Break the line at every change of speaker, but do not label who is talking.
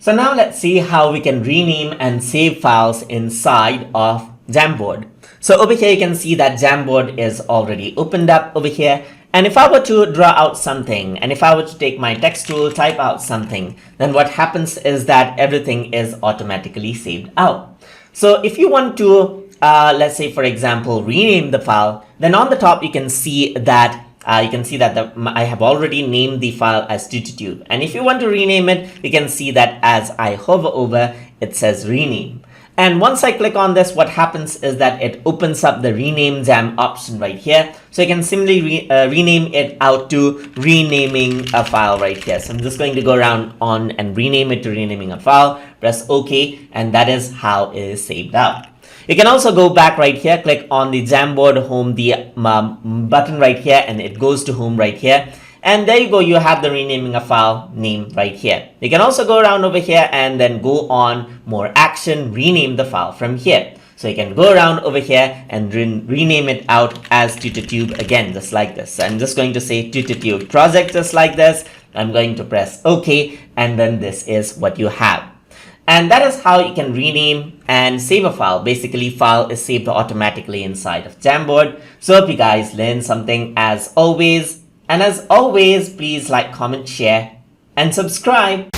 So now let's see how we can rename and save files inside of Jamboard. So over here you can see that Jamboard is already opened up over here. And if I were to draw out something, and if I were to take my text tool, type out something, then what happens is that everything is automatically saved out. So if you want to, let's say for example, rename the file, then on the top you can see that I have already named the file as tututube. And if you want to rename it, you can see that as I hover over, it says rename. And once I click on this, what happens is that it opens up the rename jam option right here. So you can simply rename it out to renaming a file right here. So I'm just going to go around on and rename it to renaming a file, press OK, and that is how it is saved out. You can also go back right here, click on the Jamboard home, the button right here, and it goes to home right here. And there you go, you have the renaming a file name right here. You can also go around over here and then go on more action, rename the file from here. So you can go around over here and rename it out as tututube again, just like this. So I'm just going to say tututube project just like this. I'm going to press OK, and then this is what you have. And that is how you can rename and save a file. Basically, file is saved automatically inside of Jamboard. So hope you guys learned something as always. And as always, please like, comment, share, and subscribe.